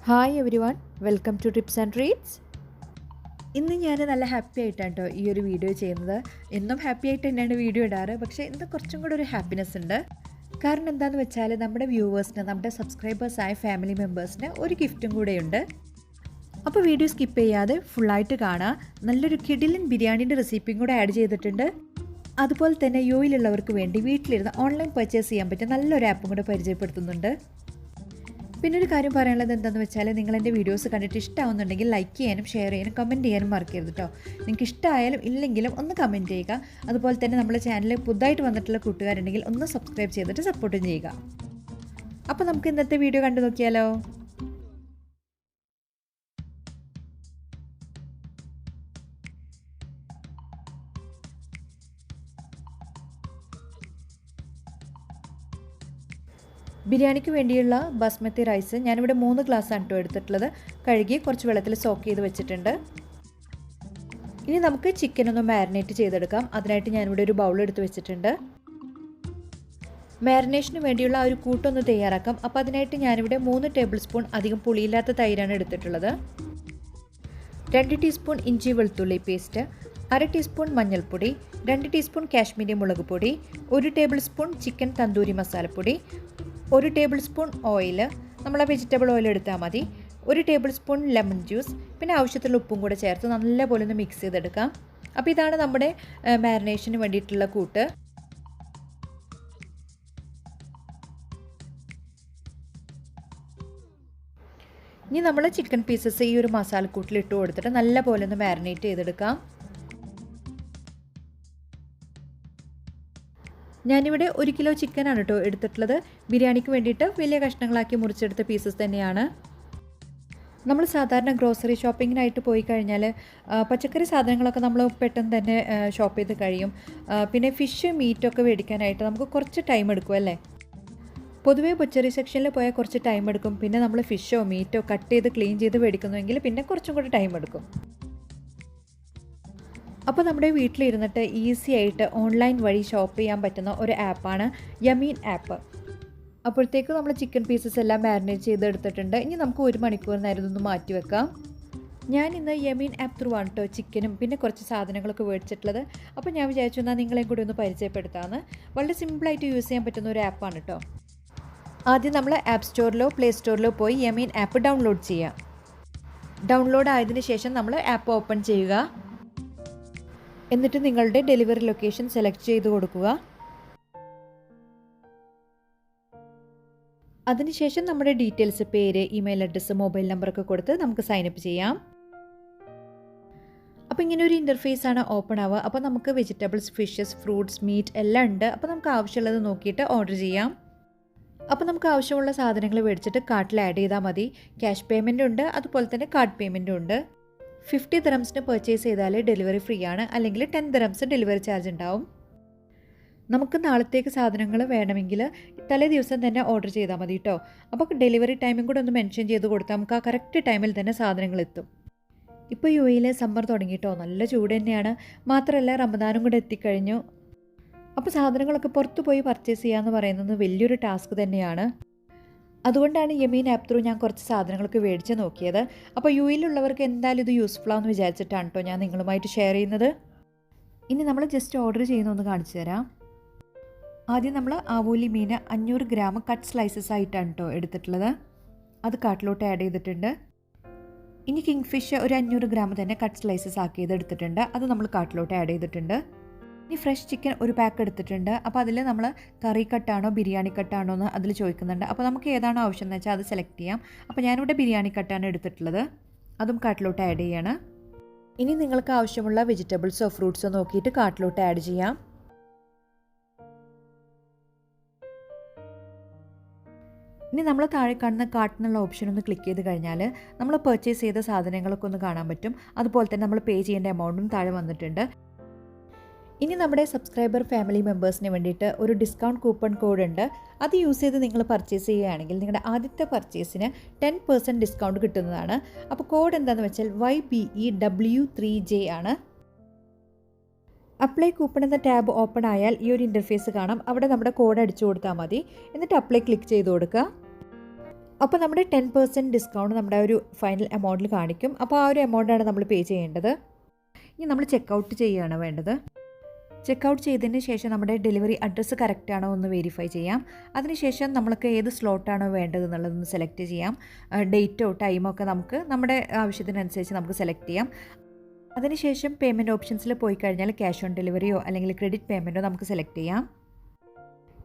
Hi everyone, welcome to tips and treats. ഇന്ന് ഞാൻ നല്ല ഹാപ്പി ആയിട്ടാണ് കേട്ടോ ഈ ഒരു വീഡിയോ ചെയ്യുന്നത്. എന്നും ഹാപ്പി ആയിട്ട് തന്നെയാണ് വീഡിയോ ഇടാറ്, പക്ഷേ ഇന്ന് കുറച്ചും കൂടെ ഒരു ഹാപ്പിനെസ് ഉണ്ട്. കാരണം എന്താണെന്ന് വെച്ചാൽ നമ്മുടെ വ്യൂവേഴ്സിന്, നമ്മുടെ സബ്സ്ക്രൈബേഴ്സായ ഫാമിലി മെമ്പേഴ്സിന് ഒരു ഗിഫ്റ്റും കൂടെയുണ്ട്. അപ്പോൾ വീഡിയോ സ്കിപ്പ് ചെയ്യാതെ ഫുള്ളായിട്ട് കാണുക. നല്ലൊരു കിടിലൻ ബിരിയാണീൻ്റെ റെസിപ്പിയും കൂടെ ആഡ് ചെയ്തിട്ടുണ്ട്. അതുപോലെ തന്നെ യുഎയിലുള്ളവർക്ക് വേണ്ടി വീട്ടിലിരുന്ന് ഓൺലൈൻ പർച്ചേസ് ചെയ്യാൻ പറ്റിയ നല്ലൊരു ആപ്പും കൂടെ പരിചയപ്പെടുത്തുന്നുണ്ട്. പിന്നെ ഒരു കാര്യം പറയാനുള്ളത് എന്താണെന്ന് വെച്ചാൽ, നിങ്ങൾ എൻ്റെ വീഡിയോസ് കണ്ടിട്ട് ഇഷ്ടമാവുന്നുണ്ടെങ്കിൽ ലൈക്ക് ചെയ്യാനും ഷെയർ ചെയ്യാനും കമൻറ്റ് ചെയ്യാനും മറക്കരുത് കേട്ടോ. നിങ്ങൾക്ക് ഇഷ്ടമായാലും ഇല്ലെങ്കിലും ഒന്ന് കമൻറ്റ് ചെയ്യുക. അതുപോലെ തന്നെ നമ്മുടെ ചാനൽ പുതുതായിട്ട് വന്നിട്ടുള്ള കൂട്ടുകാരുണ്ടെങ്കിൽ ഒന്ന് സബ്സ്ക്രൈബ് ചെയ്തിട്ട് സപ്പോർട്ടും ചെയ്യുക. അപ്പോൾ നമുക്ക് ഇന്നത്തെ വീഡിയോ കണ്ടു നോക്കിയാലോ. ബിരിയാണിക്ക് വേണ്ടിയുള്ള ബാസ്മതി റൈസ് ഞാനിവിടെ 3 ഗ്ലാസ്സാണ് കേട്ടോ എടുത്തിട്ടുള്ളത്. കഴുകി കുറച്ച് വെള്ളത്തിൽ സോക്ക് ചെയ്ത് വെച്ചിട്ടുണ്ട്. ഇനി നമുക്ക് ചിക്കൻ ഒന്ന് മാരിനേറ്റ് ചെയ്തെടുക്കാം. അതിനായിട്ട് ഞാനിവിടെ ഒരു ബൗൾ എടുത്ത് വെച്ചിട്ടുണ്ട്. മാരിനേഷന് വേണ്ടിയുള്ള ഒരു കൂട്ടൊന്ന് തയ്യാറാക്കാം. അപ്പോൾ അതിനായിട്ട് ഞാനിവിടെ 3 ടേബിൾ സ്പൂൺ അധികം പുളിയില്ലാത്ത തൈരാണ് എടുത്തിട്ടുള്ളത്. 2 ടീസ്പൂൺ ഇഞ്ചി വെളുത്തുള്ളി പേസ്റ്റ്, 1/2 ടീസ്പൂൺ മഞ്ഞൾപ്പൊടി, 2 ടീസ്പൂൺ കാശ്മീരി മുളക് പൊടി, 1 ടേബിൾ സ്പൂൺ ചിക്കൻ തന്തൂരി മസാലപ്പൊടി, 1 ടേബിൾ സ്പൂൺ ഓയിൽ, നമ്മളെ വെജിറ്റബിൾ ഓയിൽ എടുത്താൽ മതി, 1 ടേബിൾ സ്പൂൺ ലെമൺ ജ്യൂസ്, പിന്നെ ആവശ്യത്തിലുള്ള ഉപ്പും കൂടെ ചേർത്ത് നല്ലപോലെ ഒന്ന് മിക്സ് ചെയ്തെടുക്കാം. അപ്പോൾ ഇതാണ് നമ്മുടെ മാരിനേഷന് വേണ്ടിയിട്ടുള്ള കൂട്ട്. ഇനി നമ്മൾ ചിക്കൻ പീസസ് ഈ ഒരു മസാലക്കൂട്ടിൽ ഇട്ട് കൊടുത്തിട്ട് നല്ലപോലെ ഒന്ന് മാരിനേറ്റ് ചെയ്തെടുക്കാം. ഞാനിവിടെ 1 കിലോ ചിക്കനാണ് കേട്ടോ എടുത്തിട്ടുള്ളത്. ബിരിയാണിക്ക് വേണ്ടിയിട്ട് വലിയ കഷ്ണങ്ങളാക്കി മുറിച്ചെടുത്ത പീസസ് തന്നെയാണ്. നമ്മൾ സാധാരണ ഗ്രോസറി ഷോപ്പിങ്ങിനായിട്ട് പോയി കഴിഞ്ഞാൽ പച്ചക്കറി സാധനങ്ങളൊക്കെ നമ്മൾ പെട്ടെന്ന് തന്നെ ഷോപ്പ് ചെയ്ത് കഴിയും. പിന്നെ ഫിഷ് മീറ്റൊക്കെ മേടിക്കാനായിട്ട് നമുക്ക് കുറച്ച് ടൈം എടുക്കും അല്ലേ. പൊതുവേ ബച്ചറി സെക്ഷനിൽ പോയാൽ കുറച്ച് ടൈം എടുക്കും. പിന്നെ നമ്മൾ ഫിഷോ മീറ്റോ കട്ട് ചെയ്ത് ക്ലീൻ ചെയ്ത് മേടിക്കുന്നുവെങ്കിൽ പിന്നെ കുറച്ചും കൂടി ടൈം എടുക്കും. അപ്പോൾ നമ്മുടെ വീട്ടിലിരുന്നിട്ട് ഈസി ആയിട്ട് ഓൺലൈൻ വഴി ഷോപ്പ് ചെയ്യാൻ പറ്റുന്ന ഒരു ആപ്പാണ് യമീൻ ആപ്പ്. അപ്പോഴത്തേക്ക് നമ്മൾ ചിക്കൻ പീസസ് എല്ലാം മാരിനേറ്റ് ചെയ്തെടുത്തിട്ടുണ്ട്. ഇനി നമുക്ക് 1 മണിക്കൂർ നേരം ഇതൊന്ന് മാറ്റി വെക്കാം. ഞാൻ ഇന്ന് യമീൻ ആപ്പ് ത്രൂ ആണ് കേട്ടോ ചിക്കനും പിന്നെ കുറച്ച് സാധനങ്ങളൊക്കെ മേടിച്ചിട്ടുള്ളത്. അപ്പോൾ ഞാൻ വിചാരിച്ചു എന്നാൽ നിങ്ങളെയും കൂടി ഒന്ന് പരിചയപ്പെടുത്താമെന്ന്. വളരെ സിമ്പിളായിട്ട് യൂസ് ചെയ്യാൻ പറ്റുന്ന ഒരു ആപ്പാണ് കേട്ടോ. ആദ്യം നമ്മൾ ആപ്പ് സ്റ്റോറിലോ പ്ലേ സ്റ്റോറിലോ പോയി യമീൻ ആപ്പ് ഡൗൺലോഡ് ചെയ്യാം. ഡൗൺലോഡ് ആയതിനു ശേഷം നമ്മൾ ആപ്പ് ഓപ്പൺ ചെയ്യുക. എന്നിട്ട് നിങ്ങളുടെ ഡെലിവറി ലൊക്കേഷൻ സെലക്ട് ചെയ്ത് കൊടുക്കുക. അതിനുശേഷം നമ്മുടെ ഡീറ്റെയിൽസ്, പേര്, ഇമെയിൽ അഡ്രസ്സ്, മൊബൈൽ നമ്പറൊക്കെ കൊടുത്ത് നമുക്ക് സൈനപ്പ് ചെയ്യാം. അപ്പോൾ ഇങ്ങനെ ഒരു ഇൻ്റർഫേസ് ആണ് ഓപ്പൺ ആവുക. അപ്പോൾ നമുക്ക് വെജിറ്റബിൾസ്, ഫിഷസ്, ഫ്രൂട്ട്സ്, മീറ്റ് എല്ലാം ഉണ്ട്. അപ്പോൾ നമുക്ക് ആവശ്യമുള്ളത് നോക്കിയിട്ട് ഓർഡർ ചെയ്യാം. അപ്പോൾ നമുക്ക് ആവശ്യമുള്ള സാധനങ്ങൾ മേടിച്ചിട്ട് കാർട്ടിൽ ആഡ് ചെയ്താൽ മതി. ക്യാഷ് പേയ്മെൻറ്റും ഉണ്ട്, അതുപോലെ തന്നെ കാർഡ് പേയ്മെൻറ്റും ഉണ്ട്. 50 ദിറംസിന് പർച്ചേസ് ചെയ്താൽ ഡെലിവറി ഫ്രീ ആണ്, അല്ലെങ്കിൽ 10 ദിറംസ് ഡെലിവറി ചാർജ് ഉണ്ടാവും. നമുക്ക് നാളത്തേക്ക് സാധനങ്ങൾ വേണമെങ്കിൽ തലേ ദിവസം തന്നെ ഓർഡർ ചെയ്താൽ മതി കേട്ടോ. അപ്പോൾ ഡെലിവറി ടൈമും കൂടെ ഒന്ന് മെൻഷൻ ചെയ്ത് കൊടുത്താൽ നമുക്ക് ആ കറക്റ്റ് ടൈമിൽ തന്നെ സാധനങ്ങൾ എത്തും. ഇപ്പോൾ യുഎയിലെ സമ്മർ തുടങ്ങിയിട്ടോ, നല്ല ചൂട് തന്നെയാണ്. മാത്രമല്ല റമദാനും കൂടെ എത്തിക്കഴിഞ്ഞു. അപ്പോൾ സാധനങ്ങളൊക്കെ പുറത്തു പോയി പർച്ചേസ് ചെയ്യാമെന്ന് പറയുന്നത് വലിയൊരു ടാസ്ക് തന്നെയാണ്. അതുകൊണ്ടാണ് യമീൻ ആപ്പ് ത്രൂ ഞാൻ കുറച്ച് സാധനങ്ങളൊക്കെ മേടിച്ച് നോക്കിയത്. അപ്പോൾ യുഎയിലുള്ളവർക്ക് എന്തായാലും ഇത് യൂസ്ഫുൾ ആണെന്ന് വിചാരിച്ചിട്ടാണ് കേട്ടോ ഞാൻ നിങ്ങളുമായിട്ട് ഷെയർ ചെയ്യുന്നത്. ഇനി നമ്മൾ ജസ്റ്റ് ഓർഡർ ചെയ്യുന്നൊന്ന് കാണിച്ചു തരാം. ആദ്യം നമ്മൾ ആവോലി മീൻ 500 ഗ്രാം കട്ട് സ്ലൈസസ് ആയിട്ടാണ് കേട്ടോ എടുത്തിട്ടുള്ളത്. അത് കാട്ടിലോട്ട് ആഡ് ചെയ്തിട്ടുണ്ട്. ഇനി കിങ് ഫിഷ് ഒരു 500 ഗ്രാം തന്നെ കട്ട് സ്ലൈസസ് ആക്കിയത് എടുത്തിട്ടുണ്ട്. അത് നമ്മൾ കാട്ടിലോട്ട് ആഡ് ചെയ്തിട്ടുണ്ട്. ഇനി ഫ്രഷ് ചിക്കൻ ഒരു പാക്ക് എടുത്തിട്ടുണ്ട്. അപ്പോൾ അതിൽ നമ്മൾ കറി കട്ടാണോ ബിരിയാണി കട്ടാണോ എന്ന് അതിൽ ചോദിക്കുന്നുണ്ട്. അപ്പോൾ നമുക്ക് ഏതാണോ ആവശ്യം എന്ന് വെച്ചാൽ അത് സെലക്ട് ചെയ്യാം. അപ്പോൾ ഞാനിവിടെ ബിരിയാണി കട്ടാണ് എടുത്തിട്ടുള്ളത്. അതും കാട്ടിലോട്ട് ആഡ് ചെയ്യണം. ഇനി നിങ്ങൾക്ക് ആവശ്യമുള്ള വെജിറ്റബിൾസോ ഫ്രൂട്ട്സോ നോക്കിയിട്ട് കാട്ടിലോട്ട് ആഡ് ചെയ്യാം. ഇനി നമ്മൾ താഴെ കാണുന്ന കാർട്ടിനുള്ള ഓപ്ഷൻ ഒന്ന് ക്ലിക്ക് ചെയ്ത് കഴിഞ്ഞാൽ നമ്മൾ പർച്ചേസ് ചെയ്ത സാധനങ്ങളൊക്കെ ഒന്ന് കാണാൻ പറ്റും. അതുപോലെ തന്നെ നമ്മൾ പേ ചെയ്യേണ്ട എമൗണ്ടും താഴെ വന്നിട്ടുണ്ട്. ഇനി നമ്മുടെ സബ്സ്ക്രൈബർ ഫാമിലി മെമ്പേഴ്സിന് വേണ്ടിയിട്ട് ഒരു ഡിസ്കൗണ്ട് കൂപ്പൺ കോഡ് ഉണ്ട്. അത് യൂസ് ചെയ്ത് നിങ്ങൾ പർച്ചേസ് ചെയ്യുകയാണെങ്കിൽ നിങ്ങളുടെ ആദ്യത്തെ പർച്ചേസിന് 10% ഡിസ്കൗണ്ട് കിട്ടുന്നതാണ്. അപ്പോൾ കോഡ് എന്താണെന്ന് വെച്ചാൽ YBEW3J ആണ്. അപ്ലൈ കൂപ്പൺ എന്ന ടാബ് ഓപ്പൺ ആയാൽ ഈ ഒരു ഇൻ്റർഫേസ് കാണാം. അവിടെ നമ്മുടെ കോഡ് അടിച്ചു കൊടുത്താൽ മതി. എന്നിട്ട് അപ്ലൈ ക്ലിക്ക് ചെയ്ത് കൊടുക്കുക. അപ്പോൾ നമ്മുടെ 10% ഡിസ്കൗണ്ട് നമ്മുടെ ഒരു ഫൈനൽ എമൗണ്ടിൽ കാണിക്കും. അപ്പോൾ ആ ഒരു എമൗണ്ടാണ് നമ്മൾ പേ ചെയ്യേണ്ടത്. ഇനി നമ്മൾ ചെക്കൗട്ട് ചെയ്യുകയാണ് വേണ്ടത്. ചെക്കൗട്ട് ചെയ്തതിന് ശേഷം നമ്മുടെ ഡെലിവറി അഡ്രസ്സ് കറക്റ്റ് ആണോ എന്ന് വെരിഫൈ ചെയ്യാം. അതിനുശേഷം നമ്മൾക്ക് ഏത് സ്ലോട്ടാണോ വേണ്ടത് എന്നുള്ളതൊന്ന് സെലക്ട് ചെയ്യാം. ഡേറ്റോ ടൈമോ ഒക്കെ നമുക്ക് നമ്മുടെ ആവശ്യത്തിനനുസരിച്ച് നമുക്ക് സെലക്ട് ചെയ്യാം. അതിനുശേഷം പേയ്മെൻറ്റ് ഓപ്ഷൻസിൽ പോയി കഴിഞ്ഞാൽ ക്യാഷ് ഓൺ ഡെലിവറിയോ അല്ലെങ്കിൽ ക്രെഡിറ്റ് പേയ്മെൻറ്റോ നമുക്ക് സെലക്ട് ചെയ്യാം.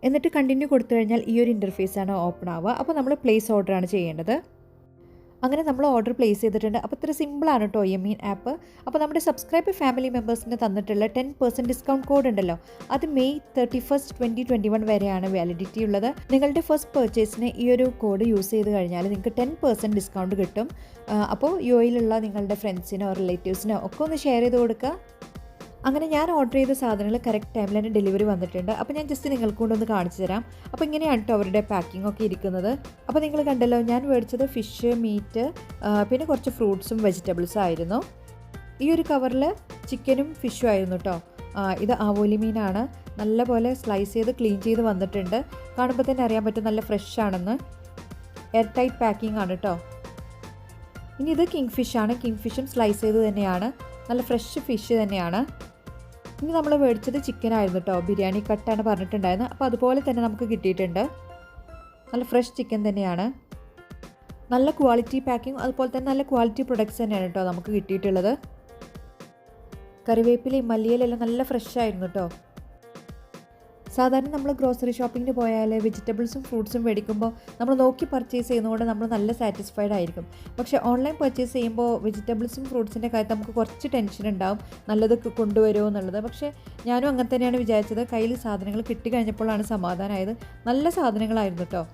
എന്നിട്ട് കണ്ടിന്യൂ കൊടുത്തു കഴിഞ്ഞാൽ ഈ ഒരു ഇൻ്റർഫേസാണ് ഓപ്പൺ ആവുക. അപ്പോൾ നമ്മൾ പ്ലേസ് ഓർഡറാണ് ചെയ്യേണ്ടത്. അങ്ങനെ നമ്മൾ ഓർഡർ പ്ലേസ് ചെയ്തിട്ടുണ്ട്. അപ്പോൾ ഇത്ര സിമ്പിളാണ് കേട്ടോ യമീൻ ആപ്പ്. അപ്പോൾ നമ്മുടെ സബ്സ്ക്രൈബ് ഫാമിലി മെമ്പേഴ്സിന് തന്നിട്ടുള്ള 10% ഡിസ്കൗണ്ട് കോഡ് ഉണ്ടല്ലോ, അത് മെയ് 31, 2021 വരെയാണ് വാലിഡിറ്റി ഉള്ളത്. നിങ്ങളുടെ ഫസ്റ്റ് പർച്ചേസിന് ഈ ഒരു കോഡ് യൂസ് ചെയ്ത് കഴിഞ്ഞാൽ നിങ്ങൾക്ക് 10% ഡിസ്കൗണ്ട് കിട്ടും. അപ്പോൾ യുഎയിലുള്ള നിങ്ങളുടെ ഫ്രണ്ട്സിനോ റിലേറ്റീവ്സിനോ ഒക്കെ ഒന്ന് ഷെയർ ചെയ്ത് കൊടുക്കുക. അങ്ങനെ ഞാൻ ഓർഡർ ചെയ്ത സാധനങ്ങൾ കറക്റ്റ് ടൈമിൽ തന്നെ ഡെലിവറി വന്നിട്ടുണ്ട്. അപ്പോൾ ഞാൻ ജസ്റ്റ് നിങ്ങൾക്ക് കൊണ്ടൊന്ന് കാണിച്ചു തരാം. അപ്പോൾ ഇങ്ങനെയാണ് കേട്ടോ അവരുടെ പാക്കിംഗ് ഒക്കെ ഇരിക്കുന്നത്. അപ്പോൾ നിങ്ങൾ കണ്ടല്ലോ, ഞാൻ മേടിച്ചത് ഫിഷ്, മീറ്റ്, പിന്നെ കുറച്ച് ഫ്രൂട്ട്സും വെജിറ്റബിൾസും ആയിരുന്നു. ഈ ഒരു കവറിൽ ചിക്കനും ഫിഷും ആയിരുന്നു കേട്ടോ. ഇത് ആവോലി മീനാണ്. നല്ലപോലെ സ്ലൈസ് ചെയ്ത് ക്ലീൻ ചെയ്ത് വന്നിട്ടുണ്ട്. കാണുമ്പോൾ തന്നെ അറിയാൻ പറ്റും നല്ല ഫ്രഷ് ആണെന്ന്. എയർ ടൈറ്റ് പാക്കിംഗ് ആണ് കേട്ടോ. ഇനി ഇത് കിങ് ഫിഷാണ്. കിങ് ഫിഷും സ്ലൈസ് ചെയ്ത് തന്നെയാണ്. നല്ല ഫ്രഷ് ഫിഷ് തന്നെയാണ്. ഇനി നമ്മൾ മേടിച്ചത് ചിക്കനായിരുന്നു കേട്ടോ. ബിരിയാണി കട്ടാണ് പറഞ്ഞിട്ടുണ്ടായിരുന്നത്. അപ്പോൾ അതുപോലെ തന്നെ നമുക്ക് കിട്ടിയിട്ടുണ്ട്. നല്ല ഫ്രഷ് ചിക്കൻ തന്നെയാണ്. നല്ല ക്വാളിറ്റി പാക്കിങ്, അതുപോലെ തന്നെ നല്ല ക്വാളിറ്റി പ്രൊഡക്ട്സ് തന്നെയാണ് കേട്ടോ നമുക്ക് കിട്ടിയിട്ടുള്ളത്. കറിവേപ്പിലയും മല്ലിയിലെല്ലാം നല്ല ഫ്രഷ് ആയിരുന്നു കേട്ടോ. സാധാരണ നമ്മൾ ഗ്രോസറി ഷോപ്പിങ്ങിന് പോയാൽ വെജിറ്റബിൾസും ഫ്രൂട്ട്സും മേടിക്കുമ്പോൾ നമ്മൾ നോക്കി പർച്ചേസ് ചെയ്യുന്നതുകൊണ്ട് നമ്മൾ നല്ല സാറ്റിസ്ഫൈഡ് ആയിരിക്കും. പക്ഷേ ഓൺലൈൻ പർച്ചേസ് ചെയ്യുമ്പോൾ വെജിറ്റബിൾസും ഫ്രൂട്ട്സിൻ്റെ കാര്യത്തിൽ നമുക്ക് കുറച്ച് ടെൻഷൻ ഉണ്ടാവും, നല്ലതൊക്കെ കൊണ്ടുവരുമോ എന്നുള്ളത്. പക്ഷേ ഞാനും അങ്ങനെ തന്നെയാണ് വിചാരിച്ചത്. കയ്യിൽ സാധനങ്ങൾ കിട്ടിക്കഴിഞ്ഞപ്പോഴാണ് സമാധാനമായത്. നല്ല സാധനങ്ങളായിരുന്നു കേട്ടോ.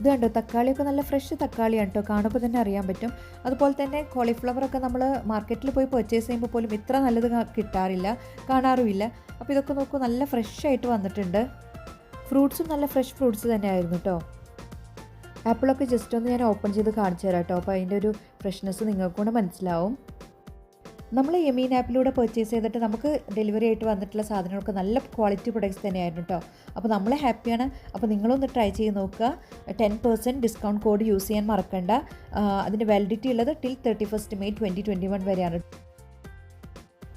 ഇത് കണ്ടോ, തക്കാളിയൊക്കെ നല്ല ഫ്രഷ് തക്കാളിയാണ് കേട്ടോ. കാണുമ്പോൾ തന്നെ അറിയാൻ പറ്റും. അതുപോലെ തന്നെ കോളിഫ്ലവറൊക്കെ നമ്മൾ മാർക്കറ്റിൽ പോയി പർച്ചേസ് ചെയ്യുമ്പോൾ പോലും ഇത്ര നല്ലത് കിട്ടാറില്ല, കാണാറുമില്ല. അപ്പോൾ ഇതൊക്കെ നോക്കൂ, നല്ല ഫ്രഷ് ആയിട്ട് വന്നിട്ടുണ്ട്. ഫ്രൂട്ട്സും നല്ല ഫ്രഷ് ഫ്രൂട്ട്സ് തന്നെയായിരുന്നു കേട്ടോ. ആപ്പിളൊക്കെ ജസ്റ്റ് ഒന്ന് ഞാൻ ഓപ്പൺ ചെയ്ത് കാണിച്ചു തരാം കേട്ടോ. അപ്പോൾ അതിൻ്റെ ഒരു ഫ്രഷ്നെസ് നിങ്ങൾക്കൂടെ മനസ്സിലാവും. നമ്മൾ യമീൻ ആപ്പിലൂടെ പർച്ചേസ് ചെയ്തിട്ട് നമുക്ക് ഡെലിവറി ആയിട്ട് വന്നിട്ടുള്ള സാധനങ്ങളൊക്കെ നല്ല ക്വാളിറ്റി പ്രൊഡക്ട്സ് തന്നെയായിരുന്നു കേട്ടോ. അപ്പോൾ നമ്മൾ ഹാപ്പിയാണ്. അപ്പോൾ നിങ്ങളൊന്ന് ട്രൈ ചെയ്ത് നോക്കുക. 10% ഡിസ്കൗണ്ട് കോഡ് യൂസ് ചെയ്യാൻ മറക്കണ്ട. അതിൻ്റെ വാലിഡിറ്റി ഉള്ളത് ടിൽ 31 മെയ് 2021 വരെയാണ്.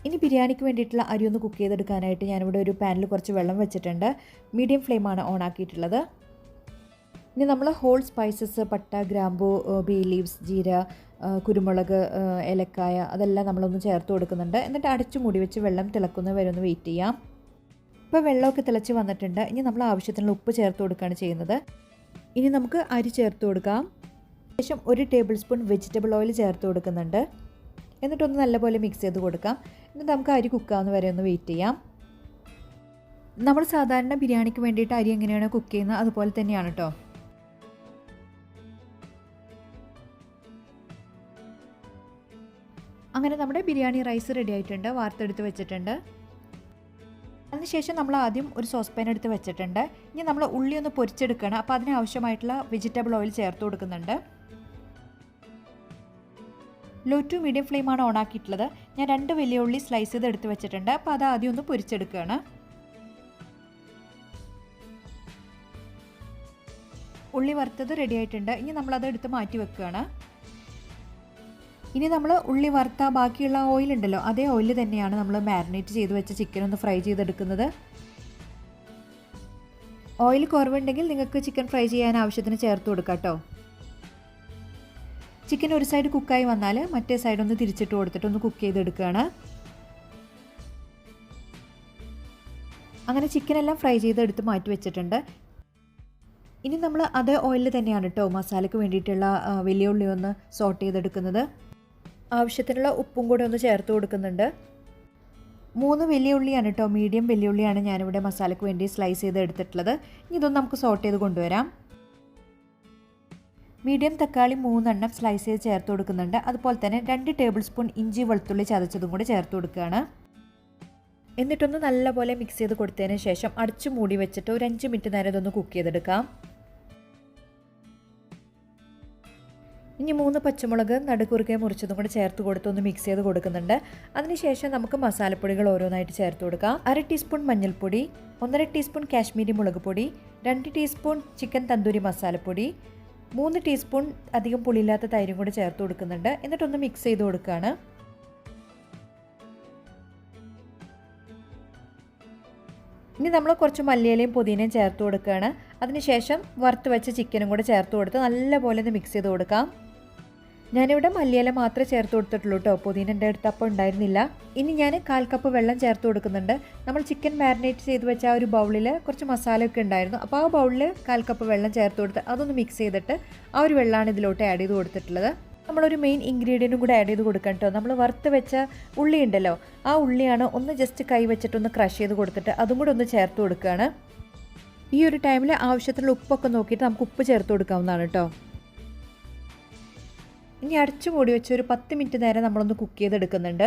ഇനി ബിരിയാണിക്ക് വേണ്ടിയിട്ടുള്ള അരി ഒന്ന് കുക്ക് ചെയ്തെടുക്കാനായിട്ട് ഞാനിവിടെ ഒരു പാനിൽ കുറച്ച് വെള്ളം വെച്ചിട്ടുണ്ട്. മീഡിയം ഫ്ലെയിമാണ് ഓൺ ആക്കിയിട്ടുള്ളത്. ഇനി നമ്മൾ ഹോൾ സ്പൈസസ്, പട്ട, ഗ്രാമ്പൂ, ബേ ലീവ്സ്, ജീര, കുരുമുളക്, ഏലക്കായ, അതെല്ലാം നമ്മളൊന്ന് ചേർത്ത് കൊടുക്കുന്നുണ്ട്. എന്നിട്ട് അടച്ചു മൂടി വെച്ച് വെള്ളം തിളക്കുന്ന വരെ ഒന്ന് വെയിറ്റ് ചെയ്യാം. ഇപ്പോൾ വെള്ളമൊക്കെ തിളച്ച് വന്നിട്ടുണ്ട്. ഇനി നമ്മൾ ആവശ്യത്തിനുള്ള ഉപ്പ് ചേർത്ത് കൊടുക്കുകയാണ് ചെയ്യുന്നത്. ഇനി നമുക്ക് അരി ചേർത്ത് കൊടുക്കാം. ശേഷം 1 ടേബിൾ സ്പൂൺ വെജിറ്റബിൾ ഓയിൽ ചേർത്ത് കൊടുക്കുന്നുണ്ട്. എന്നിട്ടൊന്ന് നല്ലപോലെ മിക്സ് ചെയ്ത് കൊടുക്കാം. എന്നിട്ട് നമുക്ക് അരി കുക്കാവുന്ന വരെ ഒന്ന് വെയിറ്റ് ചെയ്യാം. നമ്മൾ സാധാരണ ബിരിയാണിക്ക് വേണ്ടിയിട്ട് അരി എങ്ങനെയാണ് കുക്ക് ചെയ്യുന്നത് അതുപോലെ തന്നെയാണ് കേട്ടോ. അങ്ങനെ നമ്മുടെ ബിരിയാണി റൈസ് റെഡി ആയിട്ടുണ്ട്. വാർത്തെടുത്ത് വെച്ചിട്ടുണ്ട്. അതിനുശേഷം നമ്മൾ ആദ്യം ഒരു സോസ് പാൻ എടുത്ത് വെച്ചിട്ടുണ്ട്. ഇനി നമ്മൾ ഉള്ളി ഒന്ന് പൊരിച്ചെടുക്കണം. അപ്പോൾ അതിനാവശ്യമായിട്ടുള്ള വെജിറ്റബിൾ ഓയിൽ ചേർത്ത് കൊടുക്കുന്നുണ്ട്. ലോ ടു മീഡിയം ഫ്ലെയിമാണ് ഓൺ ആക്കിയിട്ടുള്ളത്. ഞാൻ 2 വലിയ ഉള്ളി സ്ലൈസ് ചെയ്ത് എടുത്ത് വെച്ചിട്ടുണ്ട്. അപ്പോൾ അത് ആദ്യം ഒന്ന് പൊരിച്ചെടുക്കുകയാണ്. ഉള്ളി വറുത്തത് റെഡി ആയിട്ടുണ്ട്. ഇനി നമ്മളത് എടുത്ത് മാറ്റി വെക്കുകയാണ്. ഇനി നമ്മൾ ഉള്ളി വറുത്ത ബാക്കിയുള്ള ഓയിൽ ഉണ്ടല്ലോ, അതേ ഓയിൽ തന്നെയാണ് നമ്മൾ മാരിനേറ്റ് ചെയ്ത് വെച്ച ചിക്കൻ ഒന്ന് ഫ്രൈ ചെയ്തെടുക്കുന്നത്. ഓയിൽ കുറവുണ്ടെങ്കിൽ നിങ്ങൾക്ക് ചിക്കൻ ഫ്രൈ ചെയ്യാൻ ആവശ്യത്തിന് ചേർത്ത് കൊടുക്കാം കേട്ടോ. ചിക്കൻ ഒരു സൈഡ് കുക്കായി വന്നാൽ മറ്റേ സൈഡ് ഒന്ന് തിരിച്ചിട്ട് കൊടുത്തിട്ട് ഒന്ന് കുക്ക് ചെയ്തെടുക്കുകയാണ്. അങ്ങനെ ചിക്കനെല്ലാം ഫ്രൈ ചെയ്തെടുത്ത് മാറ്റി വെച്ചിട്ടുണ്ട്. ഇനി നമ്മൾ അതേ ഓയിലിൽ തന്നെയാണ് കേട്ടോ മസാലയ്ക്ക് വേണ്ടിയിട്ടുള്ള വലിയ ഉള്ളി ഒന്ന് സോട്ട് ചെയ്തെടുക്കുന്നത്. ആവശ്യത്തിനുള്ള ഉപ്പും കൂടെ ഒന്ന് ചേർത്ത് കൊടുക്കുന്നുണ്ട്. 3 വലിയ ഉള്ളിയാണ് കേട്ടോ, മീഡിയം വലിയ ഉള്ളിയാണ് ഞാനിവിടെ മസാലയ്ക്ക് വേണ്ടി സ്ലൈസ് ചെയ്ത് എടുത്തിട്ടുള്ളത്. ഇനി ഇതൊന്ന് നമുക്ക് സോട്ട് ചെയ്ത് കൊണ്ടുവരാം. മീഡിയം തക്കാളി 3 എണ്ണം സ്ലൈസ് ചെയ്ത് ചേർത്ത് കൊടുക്കുന്നുണ്ട്. അതുപോലെ തന്നെ 2 ടേബിൾ സ്പൂൺ ഇഞ്ചി വെളുത്തുള്ളി ചതച്ചതും കൂടി ചേർത്ത് കൊടുക്കുകയാണ്. എന്നിട്ടൊന്ന് നല്ലപോലെ മിക്സ് ചെയ്ത് കൊടുത്തതിന് ശേഷം അടച്ചു മൂടി വെച്ചിട്ട് ഒരു 5 മിനിറ്റ് നേരം ഇതൊന്ന് കുക്ക് ചെയ്തെടുക്കാം. ഇനി 3 പച്ചമുളക് നടുക്കുറുകെ മുറിച്ചതും കൂടി ചേർത്ത് കൊടുത്തൊന്ന് മിക്സ് ചെയ്ത് കൊടുക്കുന്നുണ്ട്. അതിനുശേഷം നമുക്ക് മസാലപ്പൊടികൾ ഓരോന്നായിട്ട് ചേർത്ത് കൊടുക്കാം. 1/2 ടീസ്പൂൺ മഞ്ഞൾപ്പൊടി, 1/2 ടീസ്പൂൺ കാശ്മീരി മുളക് പൊടി, 2 ടീസ്പൂൺ ചിക്കൻ തന്തൂരി മസാലപ്പൊടി, 3 ടീസ്പൂൺ അധികം പുളിയില്ലാത്ത തൈരും കൂടി ചേർത്ത് കൊടുക്കുന്നുണ്ട്. എന്നിട്ടൊന്ന് മിക്സ് ചെയ്ത് കൊടുക്കുകയാണ്. ഇനി നമ്മൾ കുറച്ച് മല്ലിയിലയും പുതിനയും ചേർത്ത് കൊടുക്കുകയാണ്. അതിനുശേഷം വറുത്ത് വെച്ച ചിക്കനും കൂടെ ചേർത്ത് കൊടുത്ത് നല്ലപോലെ ഒന്ന് മിക്സ് ചെയ്ത് കൊടുക്കാം. ഞാനിവിടെ മല്ലിയില മാത്രമേ ചേർത്ത് കൊടുത്തിട്ടുള്ളൂ കേട്ടോ, പുതിന എൻ്റെ അടുത്ത് അപ്പോൾ ഉണ്ടായിരുന്നില്ല. ഇനി ഞാൻ 1/4 കപ്പ് വെള്ളം ചേർത്ത് കൊടുക്കുന്നുണ്ട്. നമ്മൾ ചിക്കൻ മാരിനേറ്റ് ചെയ്ത് വെച്ച ആ ഒരു ബൗളിൽ കുറച്ച് മസാലയൊക്കെ ഉണ്ടായിരുന്നു. അപ്പോൾ ആ ബൗളിൽ 1/4 കപ്പ് വെള്ളം ചേർത്ത് കൊടുത്ത് അതൊന്ന് മിക്സ് ചെയ്തിട്ട് ആ ഒരു വെള്ളമാണ് ഇതിലോട്ട് ആഡ് ചെയ്ത് കൊടുത്തിട്ടുള്ളത്. നമ്മളൊരു മെയിൻ ഇൻഗ്രീഡിയൻറ്റും കൂടെ ആഡ് ചെയ്ത് കൊടുക്കണം കേട്ടോ. നമ്മൾ വറുത്ത് വെച്ച ഉള്ളി ഉണ്ടല്ലോ, ആ ഉള്ളിയാണ് ഒന്ന് ജസ്റ്റ് കൈ വെച്ചിട്ടൊന്ന് ക്രഷ് ചെയ്ത് കൊടുത്തിട്ട് അതും കൂടെ ഒന്ന് ചേർത്ത് കൊടുക്കുകയാണ്. ഈ ഒരു ടൈമിൽ ആവശ്യത്തിനുള്ള ഉപ്പൊക്കെ നോക്കിയിട്ട് നമുക്ക് ഉപ്പ് ചേർത്ത് കൊടുക്കാവുന്നതാണ് കേട്ടോ. ഇനി അടച്ചു മൂടി വെച്ച് ഒരു 10 മിനിറ്റ് നേരം നമ്മളൊന്ന് കുക്ക് ചെയ്തെടുക്കുന്നുണ്ട്.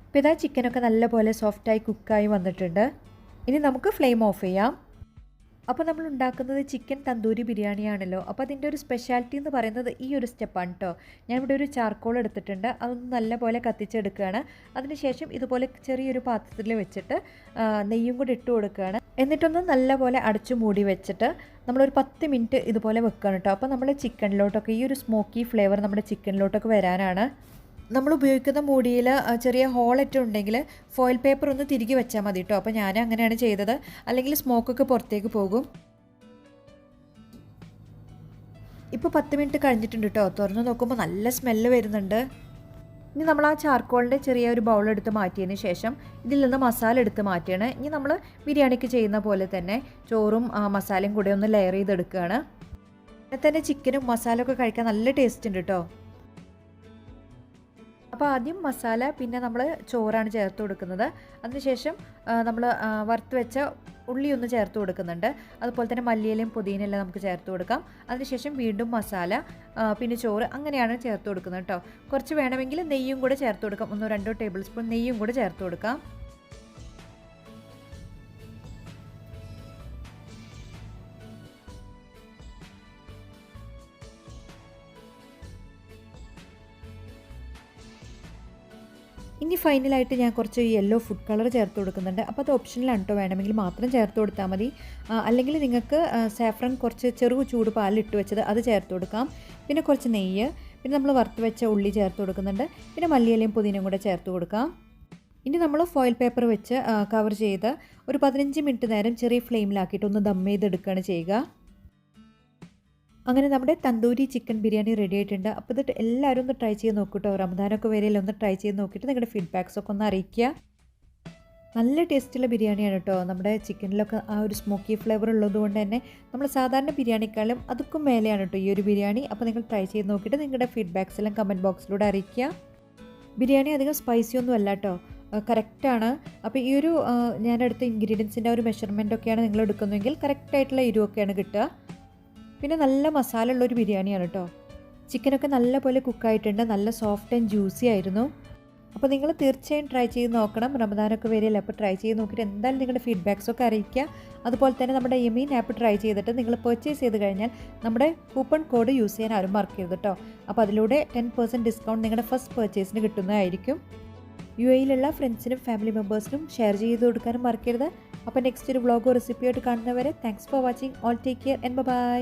ഇപ്പോൾ ഇതാ ചിക്കനൊക്കെ നല്ലപോലെ സോഫ്റ്റായി കുക്കായി വന്നിട്ടുണ്ട്. ഇനി നമുക്ക് ഫ്ലെയിം ഓഫ് ചെയ്യാം. അപ്പോൾ നമ്മൾ ഉണ്ടാക്കുന്നത് ചിക്കൻ തന്തൂരി ബിരിയാണിയാണല്ലോ. അപ്പോൾ അതിൻ്റെ ഒരു സ്പെഷ്യാലിറ്റി എന്ന് പറയുന്നത് ഈ ഒരു സ്റ്റെപ്പാണ് കേട്ടോ. ഞാനിവിടെ ഒരു ചാർക്കോൾ എടുത്തിട്ടുണ്ട്, അതൊന്ന് നല്ലപോലെ കത്തിച്ചെടുക്കുകയാണ്. അതിനുശേഷം ഇതുപോലെ ചെറിയൊരു പാത്രത്തിൽ വെച്ചിട്ട് നെയ്യും കൂടി ഇട്ട് കൊടുക്കുകയാണ്. എന്നിട്ടൊന്ന് നല്ലപോലെ അടച്ചു മൂടി വെച്ചിട്ട് നമ്മളൊരു 10 മിനിറ്റ് ഇതുപോലെ വെക്കുകയാണ് കേട്ടോ. അപ്പോൾ നമ്മൾ ചിക്കനിലോട്ടൊക്കെ ഈ ഒരു സ്മോക്കി ഫ്ലേവർ നമ്മുടെ ചിക്കനിലോട്ടൊക്കെ വരാനാണ്. നമ്മൾ ഉപയോഗിക്കുന്ന മൂടിയിൽ ചെറിയ ഹോളൊക്കെ ഉണ്ടെങ്കിൽ ഫോയിൽ പേപ്പർ ഒന്ന് തിരികെ വെച്ചാൽ മതി കേട്ടോ. അപ്പോൾ ഞാൻ അങ്ങനെയാണ് ചെയ്തത്, അല്ലെങ്കിൽ സ്മോക്കൊക്കെ പുറത്തേക്ക് പോകും. ഇപ്പോൾ 10 മിനിറ്റ് കഴിഞ്ഞിട്ടുണ്ട് കേട്ടോ. തുറന്ന് നോക്കുമ്പോൾ നല്ല സ്മെല്ല് വരുന്നുണ്ട്. ഇനി നമ്മൾ ആ ചാർക്കോളിൻ്റെ ചെറിയ ഒരു ബൗൾ എടുത്ത് മാറ്റിയതിന് ശേഷം ഇതിൽ നിന്ന് മസാല എടുത്ത് മാറ്റിയാണ്. ഇനി നമ്മൾ ബിരിയാണിക്ക് ചെയ്യുന്ന പോലെ തന്നെ ചോറും മസാലയും കൂടെ ഒന്ന് ലെയർ ചെയ്തെടുക്കുകയാണ്. പിന്നെ തന്നെ ചിക്കനും മസാലയൊക്കെ കഴിക്കാൻ നല്ല ടേസ്റ്റ് ഉണ്ട് കേട്ടോ. അപ്പോൾ ആദ്യം മസാല, പിന്നെ നമ്മൾ ചോറാണ് ചേർത്ത് കൊടുക്കുന്നത്. അതിനുശേഷം നമ്മൾ വറുത്ത് വെച്ച ഉള്ളി ഒന്ന് ചേർത്ത് കൊടുക്കുന്നുണ്ട്. അതുപോലെ തന്നെ മല്ലിയിലയും പുതിനയെല്ലാം നമുക്ക് ചേർത്ത് കൊടുക്കാം. അതിനുശേഷം വീണ്ടും മസാല, പിന്നെ ചോറ്, അങ്ങനെയാണ് ചേർത്ത് കൊടുക്കുന്നത് കേട്ടോ. കുറച്ച് വേണമെങ്കിൽ നെയ്യും കൂടെ ചേർത്ത് കൊടുക്കാം. 1-2 ടേബിൾ സ്പൂൺ നെയ്യും കൂടെ ചേർത്ത് കൊടുക്കാം. ഇനി ഫൈനലായിട്ട് ഞാൻ കുറച്ച് യെല്ലോ ഫുഡ് കളർ ചേർത്ത് കൊടുക്കുന്നുണ്ട്. അപ്പോൾ അത് ഓപ്ഷനിലാണ് കേട്ടോ, വേണമെങ്കിൽ മാത്രം ചേർത്ത് കൊടുത്താൽ മതി. അല്ലെങ്കിൽ നിങ്ങൾക്ക് സാഫ്രൺ കുറച്ച് ചൂട് പാലിലിട്ട് വെച്ചത് അത് ചേർത്ത് കൊടുക്കാം. പിന്നെ കുറച്ച് നെയ്യ്, പിന്നെ നമ്മൾ വറുത്ത് വെച്ച ഉള്ളി ചേർത്ത് കൊടുക്കുന്നുണ്ട്. പിന്നെ മല്ലിയിലയും പുതിനയും കൂടെ ചേർത്ത് കൊടുക്കാം. ഇനി നമ്മൾ ഫോയിൽ പേപ്പർ വെച്ച് കവർ ചെയ്ത് ഒരു 15 മിനിറ്റ് നേരം ചെറിയ ഫ്ലെയിമിലാക്കിയിട്ട് ഒന്ന് ദം ചെയ്തെടുക്കുകയാണ് ചെയ്യുക. അങ്ങനെ നമ്മുടെ തന്തൂരി ചിക്കൻ ബിരിയാണി റെഡി ആയിട്ടുണ്ട്. അപ്പോൾ ഇത് എല്ലാവരും ഒന്ന് ട്രൈ ചെയ്ത് നോക്കൂട്ടോ. റമദാനൊക്കെ വരെയല്ല, ഒന്ന് ട്രൈ ചെയ്ത് നോക്കിയിട്ട് നിങ്ങളുടെ ഫീഡ്ബാക്സൊക്കെ ഒന്ന് അറിയിക്കുക. നല്ല ടേസ്റ്റുള്ള ബിരിയാണിയാണ് കേട്ടോ. നമ്മുടെ ചിക്കനിലൊക്കെ ആ ഒരു സ്മോക്കി ഫ്ലേവർ ഉള്ളതുകൊണ്ട് തന്നെ നമ്മൾ സാധാരണ ബിരിയാണിക്കാളും അതുക്കും മേലെയാണ് കേട്ടോ ഈ ഒരു ബിരിയാണി. അപ്പോൾ നിങ്ങൾ ട്രൈ ചെയ്ത് നോക്കിയിട്ട് നിങ്ങളുടെ ഫീഡ്ബാക്സ് എല്ലാം കമൻറ്റ് ബോക്സിലൂടെ അറിയിക്കുക. ബിരിയാണി അധികം സ്പൈസി ഒന്നും അല്ല കേട്ടോ, കറക്റ്റാണ്. അപ്പോൾ ഈ ഒരു ഞാനെടുത്ത ഇൻഗ്രീഡിയൻസിൻ്റെ ഒരു മെഷർമെൻറ്റൊക്കെയാണ് നിങ്ങൾ എടുക്കുന്നതെങ്കിൽ കറക്റ്റായിട്ടുള്ള എരിവൊക്കെയാണ് കിട്ടുക. പിന്നെ നല്ല മസാല ഉള്ളൊരു ബിരിയാണിയാണ് കേട്ടോ. ചിക്കനൊക്കെ നല്ലപോലെ കുക്കായിട്ടുണ്ട്, നല്ല സോഫ്റ്റ് ആൻഡ് ജ്യൂസി ആയിരുന്നു. അപ്പോൾ നിങ്ങൾ തീർച്ചയായും ട്രൈ ചെയ്ത് നോക്കണം. റമദാനൊക്കെ വരികയല്ലേ, അപ്പോൾ ട്രൈ ചെയ്ത് നോക്കിയിട്ട് എന്തായാലും നിങ്ങളുടെ ഫീഡ്ബാക്സൊക്കെ അറിയിക്കുക. അതുപോലെ തന്നെ നമ്മുടെ യമീൻ ആപ്പ് ട്രൈ ചെയ്തിട്ട് നിങ്ങൾ പർച്ചേസ് ചെയ്ത് കഴിഞ്ഞാൽ നമ്മുടെ കൂപ്പൺ കോഡ് യൂസ് ചെയ്യാൻ ആരും മറക്കരുത് കേട്ടോ. അപ്പോൾ അതിലൂടെ 10% ഡിസ്കൗണ്ട് നിങ്ങളുടെ ഫസ്റ്റ് പർച്ചേസിന് കിട്ടുന്നതായിരിക്കും. UAE-യിലുള്ള ഫ്രണ്ട്സിനും ഫാമിലി മെമ്പേഴ്സിനും ഷെയർ ചെയ്ത് കൊടുക്കാനും മറക്കരുത്. അപ്പോൾ നെക്സ്റ്റ് ഒരു വ്ളോഗോ റെസിപ്പിയായിട്ട് കാണുന്നവരെ thanks for watching. All take care and by.